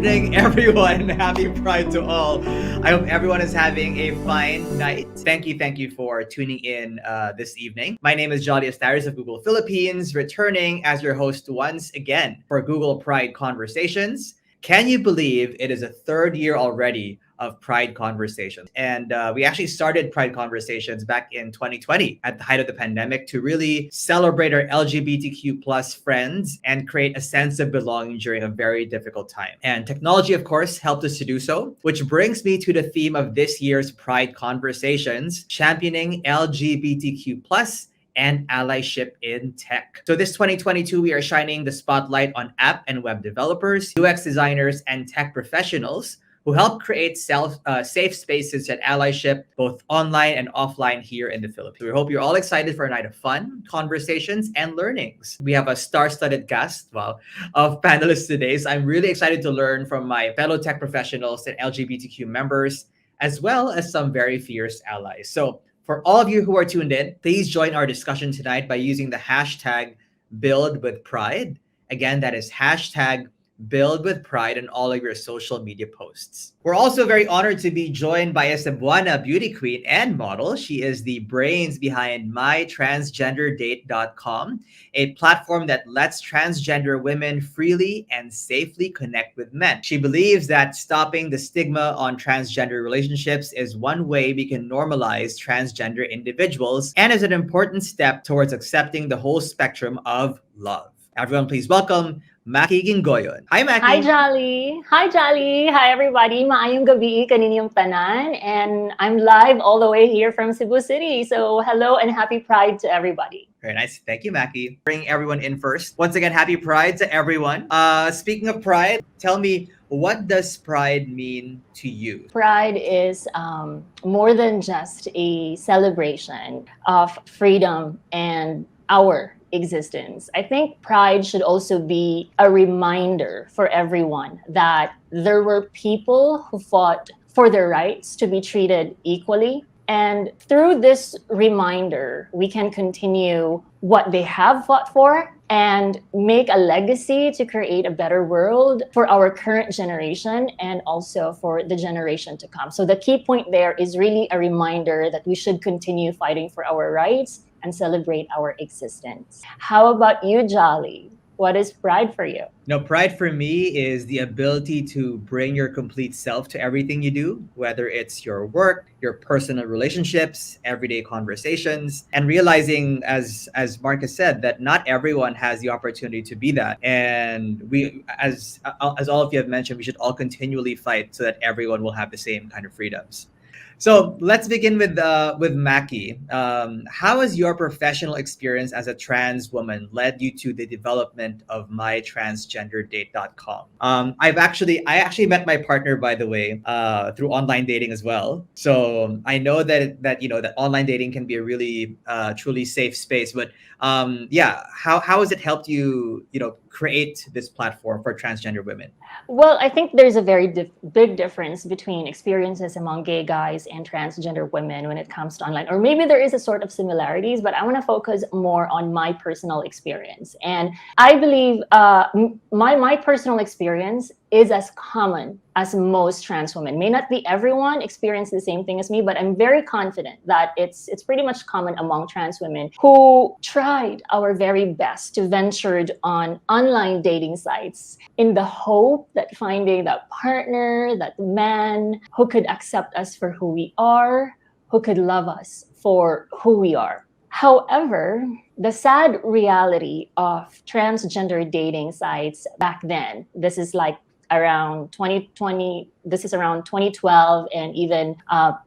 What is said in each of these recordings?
evening, everyone. Happy Pride to all. I hope everyone is having a fine night. Thank you for tuning in this evening. My name is Jolly Astaris of Google Philippines, returning as your host once again for Google Pride Conversations. Can you believe it is a third year already of Pride Conversations? And we actually started Pride Conversations back in 2020 at the height of the pandemic to really celebrate our LGBTQ plus friends and create a sense of belonging during a very difficult time. And technology, of course, helped us to do so, which brings me to the theme of this year's Pride Conversations, championing LGBTQ plus and allyship in tech. So this 2022, we are shining the spotlight on app and web developers, UX designers, and tech professionals who help create safe spaces at allyship, both online and offline here in the Philippines. We hope you're all excited for a night of fun, conversations, and learnings. We have a star-studded cast, of panelists today. So I'm really excited to learn from my fellow tech professionals and LGBTQ members, as well as some very fierce allies. So for all of you who are tuned in, please join our discussion tonight by using the hashtag #BuildWithPride. Again, that is hashtag #BuildWithPride in all of your social media posts. We're also very honored to be joined by a Cebuana beauty queen and model. She is the brains behind MyTransgenderDatecom, a platform that lets transgender women freely and safely connect with men. She believes that stopping the stigma on transgender relationships is one way we can normalize transgender individuals and is an important step towards accepting the whole spectrum of love. Everyone, please welcome Maki Gingoyon. Hi, Maki. Hi, Jolly. Hi, Jolly. Hi, everybody. Maayong gabi kaninyong tanan. And I'm live all the way here from Cebu City. So hello and happy Pride to everybody. Very nice. Thank you, Maki. Bring everyone in first. Once again, happy Pride to everyone. Speaking of Pride, tell me, what does Pride mean to you? Pride is more than just a celebration of freedom and our existence. I think Pride should also be a reminder for everyone that there were people who fought for their rights to be treated equally. And through this reminder, we can continue what they have fought for and make a legacy to create a better world for our current generation and also for the generation to come. So the key point there is really a reminder that we should continue fighting for our rights and celebrate our existence. How about you, Jolly? What is Pride for you? No, Pride for me is the ability to bring your complete self to everything you do, whether it's your work, your personal relationships, everyday conversations, and realizing, as Marcus said, that not everyone has the opportunity to be that. And we, as all of you have mentioned, we should all continually fight so that everyone will have the same kind of freedoms. So let's begin with Maki. How has your professional experience as a trans woman led you to the development of MyTransgenderDatecom? I actually met my partner, by the way, through online dating as well. So I know that online dating can be a really truly safe space. But how has it helped you create this platform for transgender women? Well, I think there's a very big difference between experiences among gay guys and transgender women when it comes to online. Or maybe there is a sort of similarities, but I want to focus more on my personal experience. And I believe my personal experience is as common as most trans women. May not be everyone experience the same thing as me, but I'm very confident that it's pretty much common among trans women who tried our very best to venture on online dating sites in the hope that finding that partner, that man who could accept us for who we are, who could love us for who we are. However, the sad reality of transgender dating sites back then, this is like around 2020, this is around 2012 and even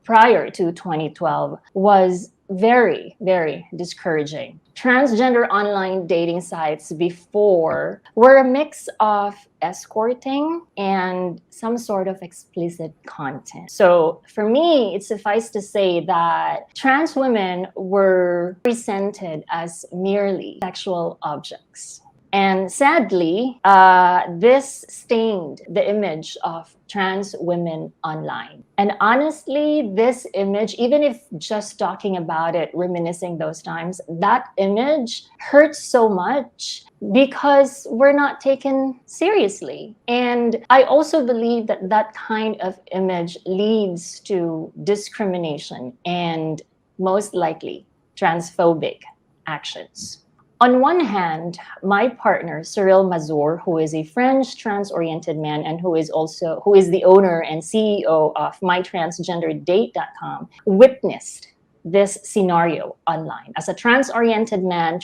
prior to 2012, was very, very discouraging. Transgender online dating sites before were a mix of escorting and some sort of explicit content. So for me, it suffices to say that trans women were presented as merely sexual objects. And sadly, this stained the image of trans women online. And honestly, this image, even if just talking about it, reminiscing those times, that image hurts so much because we're not taken seriously. And I also believe that that kind of image leads to discrimination and most likely transphobic actions. On one hand, my partner, Cyril Mazur, who is a French trans-oriented man and who is the owner and CEO of MyTransgenderDatecom, witnessed this scenario online. As a trans-oriented man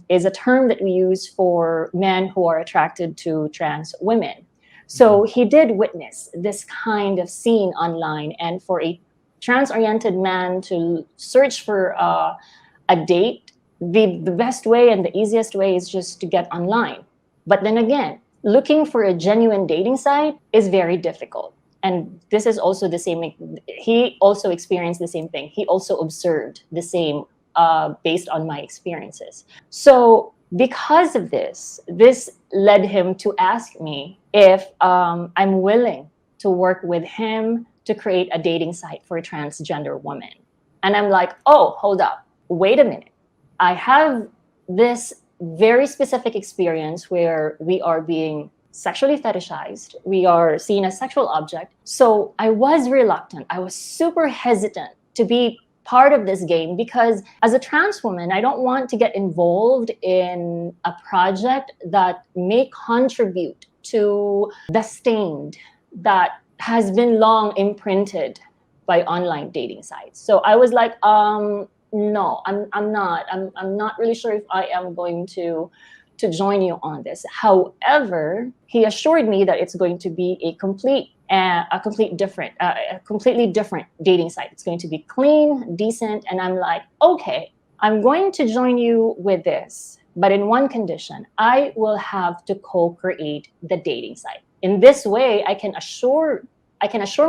is a term that we use for men who are attracted to trans women. So he did witness this kind of scene online, and for a trans-oriented man to search for a date, the best way and the easiest way is just to get online. But then again, looking for a genuine dating site is very difficult. And this is also the same. He also experienced the same thing. He also observed the same based on my experiences. So because of this led him to ask me if I'm willing to work with him to create a dating site for transgender women. And I'm like, oh, hold up, wait a minute. I have this very specific experience where we are being sexually fetishized. We are seen as sexual object. So I was reluctant. I was super hesitant to be part of this game because as a trans woman, I don't want to get involved in a project that may contribute to the stain that has been long imprinted by online dating sites. So I was like, no, I'm not really sure if I am going to join you on this. However, he assured me that it's going to be a completely different dating site. It's going to be clean, decent, and I'm like, okay, I'm going to join you with this, but in one condition, I will have to co-create the dating site. In this way, I can assure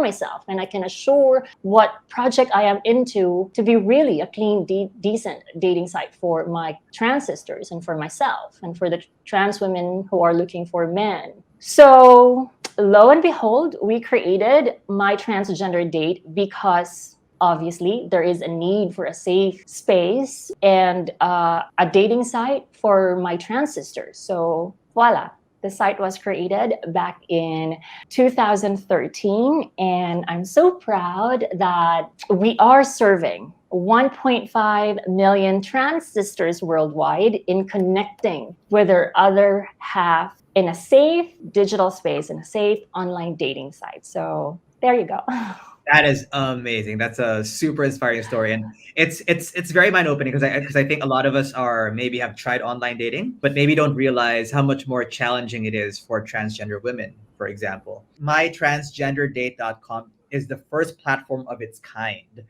myself and I can assure what project I am into to be really a clean, decent dating site for my trans sisters and for myself and for the trans women who are looking for men. So lo and behold, we created My Transgender Date because obviously there is a need for a safe space and a dating site for my trans sisters. So voila. The site was created back in 2013, and I'm so proud that we are serving 1.5 million trans sisters worldwide in connecting with their other half in a safe digital space, in a safe online dating site. So there you go. That is amazing. That's a super inspiring story, and it's very mind opening because I think a lot of us are maybe have tried online dating, but maybe don't realize how much more challenging it is for transgender women. For example, MyTransgenderDate.com is the first platform of its kind,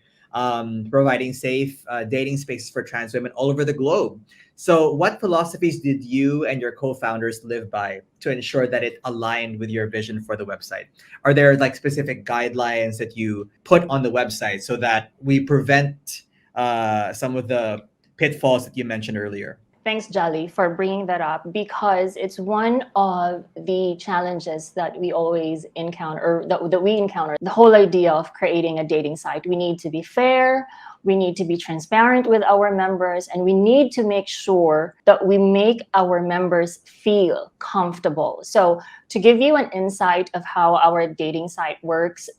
providing safe dating spaces for trans women all over the globe. So, what philosophies did you and your co-founders live by to ensure that it aligned with your vision for the website? Are there like specific guidelines that you put on the website so that we prevent some of the pitfalls that you mentioned earlier? Thanks, Jolly, for bringing that up because it's one of the challenges that we always encounter, or that we encounter. The whole idea of creating a dating site. We need to be fair, we need to be transparent with our members, and we need to make sure that we make our members feel comfortable. So to give you an insight of how our dating site works,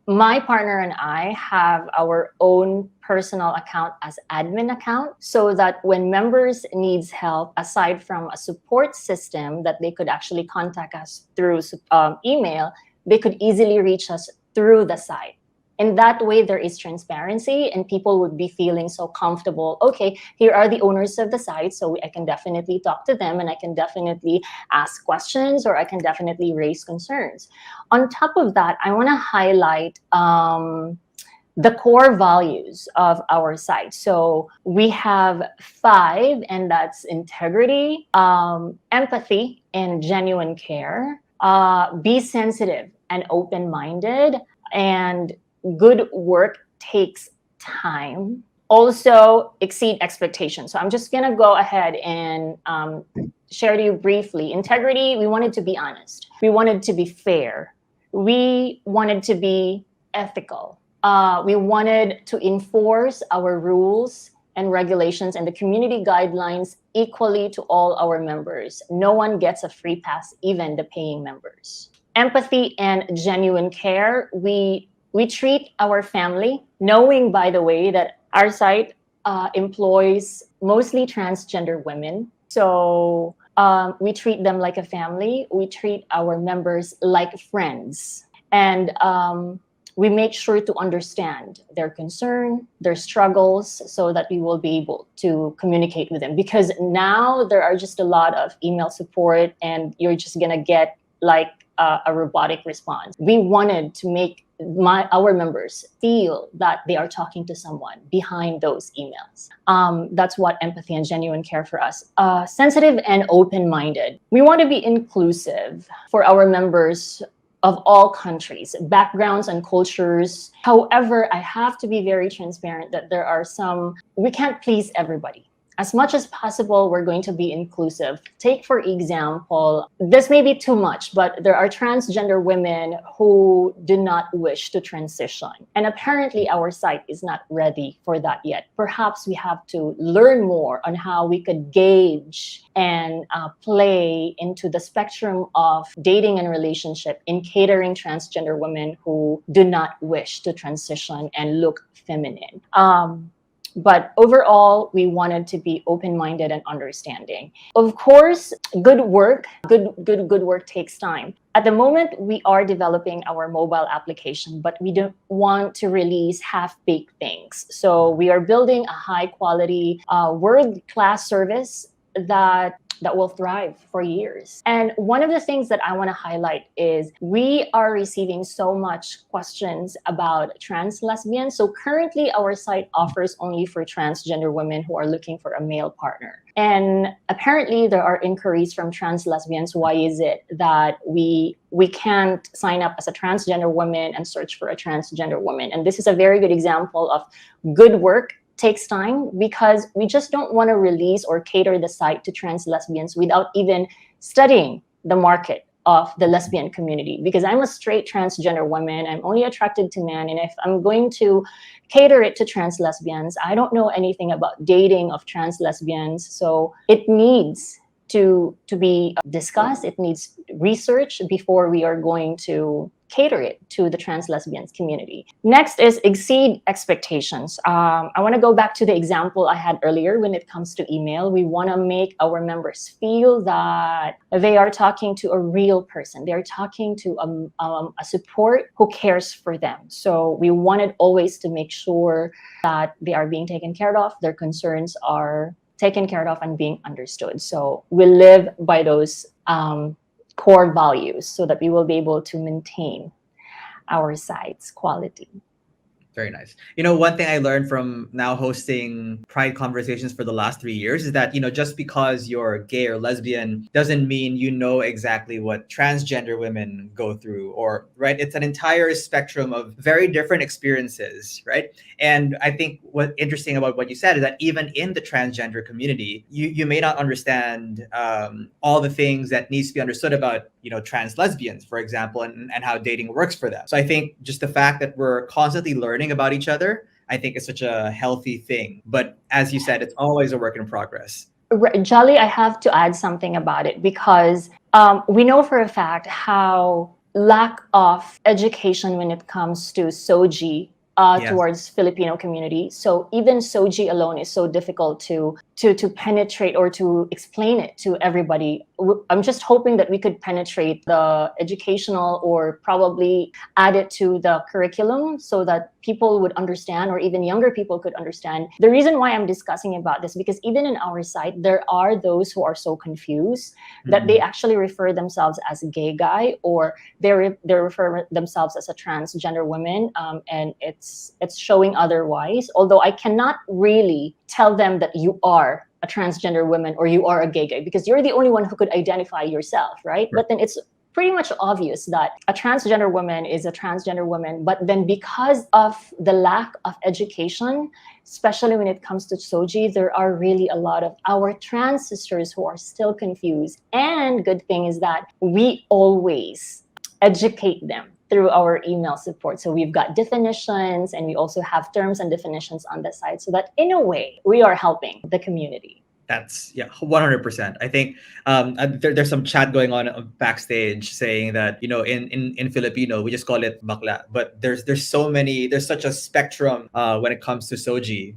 my partner and I have our own personal account as admin account so that when members needs help, aside from a support system that they could actually contact us through email, they could easily reach us through the site. In that way, there is transparency and people would be feeling so comfortable. Okay, here are the owners of the site, so I can definitely talk to them and I can definitely ask questions or I can definitely raise concerns. On top of that, I want to highlight the core values of our site. So we have 5, and that's integrity, empathy, and genuine care. Be sensitive and open-minded, and good work takes time. Also exceed expectations. So I'm just going to go ahead and share to you briefly. Integrity, we wanted to be honest. We wanted to be fair. We wanted to be ethical. We wanted to enforce our rules and regulations and the community guidelines equally to all our members. No one gets a free pass, even the paying members. Empathy and genuine care. We treat our family, knowing, by the way, that our site employs mostly transgender women. So we treat them like a family. We treat our members like friends. And we make sure to understand their concern, their struggles, so that we will be able to communicate with them. Because now there are just a lot of email support and you're just going to get like a robotic response. We wanted to make our members feel that they are talking to someone behind those emails. That's what empathy and genuine care for us. Sensitive and open-minded. We want to be inclusive for our members of all countries, backgrounds and cultures. However, I have to be very transparent that there are we can't please everybody. As much as possible, we're going to be inclusive. Take, for example, this may be too much, but there are transgender women who do not wish to transition. And apparently our site is not ready for that yet. Perhaps we have to learn more on how we could gauge and play into the spectrum of dating and relationship in catering transgender women who do not wish to transition and look feminine. But overall, we wanted to be open-minded and understanding. Of course, good work takes time. At the moment, we are developing our mobile application, but we don't want to release half-baked things. So we are building a high-quality, world-class service that will thrive for years. And one of the things that I want to highlight is we are receiving so much questions about trans lesbians. So currently our site offers only for transgender women who are looking for a male partner. And apparently there are inquiries from trans lesbians. Why is it that we can't sign up as a transgender woman and search for a transgender woman? And this is a very good example of good work takes time, because we just don't want to release or cater the site to trans lesbians without even studying the market of the lesbian community. Because I'm a straight transgender woman, I'm only attracted to men, and if I'm going to cater it to trans lesbians, I don't know anything about dating of trans lesbians. So it needs to be discussed, it needs research before we are going to cater it to the trans lesbians community. Next is exceed expectations. I want to go back to the example I had earlier when it comes to email. We want to make our members feel that they are talking to a real person. They're talking to a support who cares for them. So we wanted always to make sure that they are being taken care of, their concerns are taken care of and being understood. So we live by those core values so that we will be able to maintain our site's quality. Very nice. You know, one thing I learned from now hosting Pride conversations for the last 3 years is that, you know, just because you're gay or lesbian doesn't mean you know exactly what transgender women go through, or, right? It's an entire spectrum of very different experiences, right? And I think what's interesting about what you said is that even in the transgender community, you may not understand all the things that needs to be understood about, you know, trans lesbians, for example, and how dating works for them. So I think just the fact that we're constantly learning about each other, I think is such a healthy thing. But as you said, it's always a work in progress. Jolly, I have to add something about it, because we know for a fact how lack of education when it comes to SOGI Yes. towards Filipino community. So even SOGI alone is so difficult to penetrate or to explain it to everybody. I'm just hoping that we could penetrate the educational or probably add it to the curriculum so that people would understand, or even younger people could understand. The reason why I'm discussing about this, because even in our site, there are those who are so confused that they actually refer themselves as a gay guy, or they refer themselves as a transgender woman, and it's showing otherwise. Although I cannot really tell them that you are a transgender woman or you are a gay guy, because you're the only one who could identify yourself, right? But then it's pretty much obvious that a transgender woman is a transgender woman. But then because of the lack of education, especially when it comes to SOGI, there are really a lot of our trans sisters who are still confused. And good thing is that we always educate them through our email support. So we've got definitions, and we also have terms and definitions on the site, so that in a way we are helping the community. That's 100%. I think there's some chat going on backstage saying that, you know, in Filipino we just call it bakla, but there's such a spectrum when it comes to SOGI,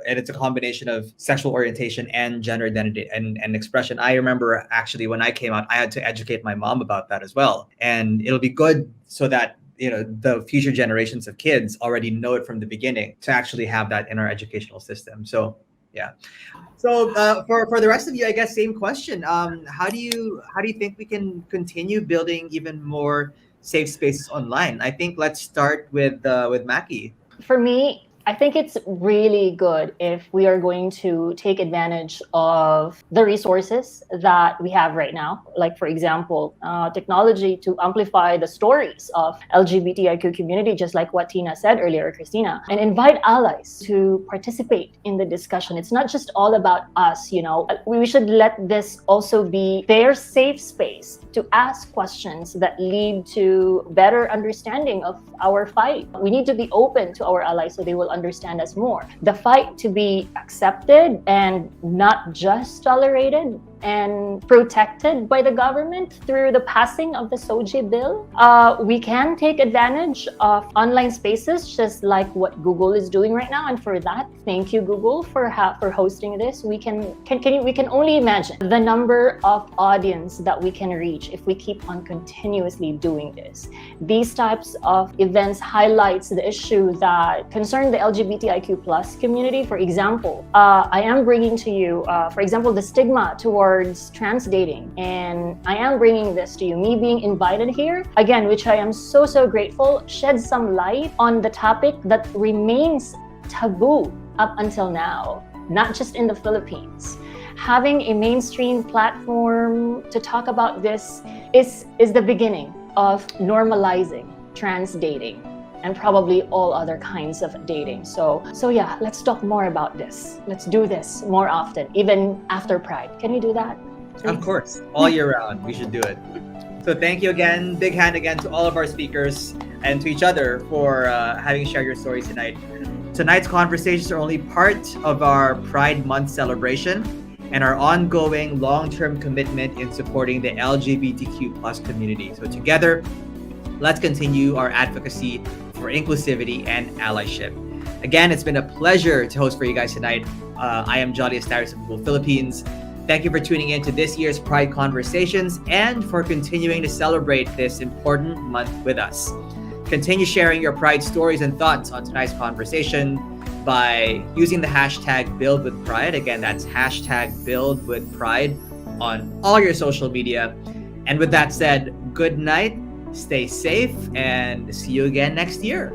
and it's a combination of sexual orientation and gender identity and expression. I remember actually when I came out, I had to educate my mom about that as well, and it'll be good so that, you know, the future generations of kids already know it from the beginning, to actually have that in our educational system. So yeah. So for the rest of you, I guess same question. How do you think we can continue building even more safe spaces online? I think let's start with Maki. For me, I think it's really good if we are going to take advantage of the resources that we have right now. Like, for example, technology to amplify the stories of LGBTIQ community, just like what Tina said earlier, Christina, and invite allies to participate in the discussion. It's not just all about us, you know. We should let this also be their safe space to ask questions that lead to better understanding of our fight. We need to be open to our allies so they will understand us more. The fight to be accepted and not just tolerated and protected by the government through the passing of the SOGI bill. We can take advantage of online spaces just like what Google is doing right now, and for that, thank you Google for hosting this. We can only imagine the number of audience that we can reach if we keep on continuously doing this. These types of events highlights the issue that concern the LGBTIQ plus community. For example, I am bringing to you, for example, the stigma towards trans dating, and I am bringing this to you. Me being invited here again, which I am so grateful, shed some light on the topic that remains taboo up until now, not just in the Philippines. Having a mainstream platform to talk about this is the beginning of normalizing trans dating and probably all other kinds of dating. So yeah, let's talk more about this. Let's do this more often, even after Pride. Can we do that? Please? Of course, all year round, we should do it. So thank you again, big hand again to all of our speakers and to each other for having shared your stories tonight. Tonight's conversations are only part of our Pride Month celebration and our ongoing long-term commitment in supporting the LGBTQ plus community. So together, let's continue our advocacy for inclusivity and allyship. Again, it's been a pleasure to host for you guys tonight. I am Jolly Astaris of Google Philippines. Thank you for tuning in to this year's Pride Conversations and for continuing to celebrate this important month with us. Continue sharing your Pride stories and thoughts on tonight's conversation by using the hashtag #BuildWithPride. Again, that's hashtag #BuildWithPride on all your social media. And with that said, good night, stay safe, and see you again next year.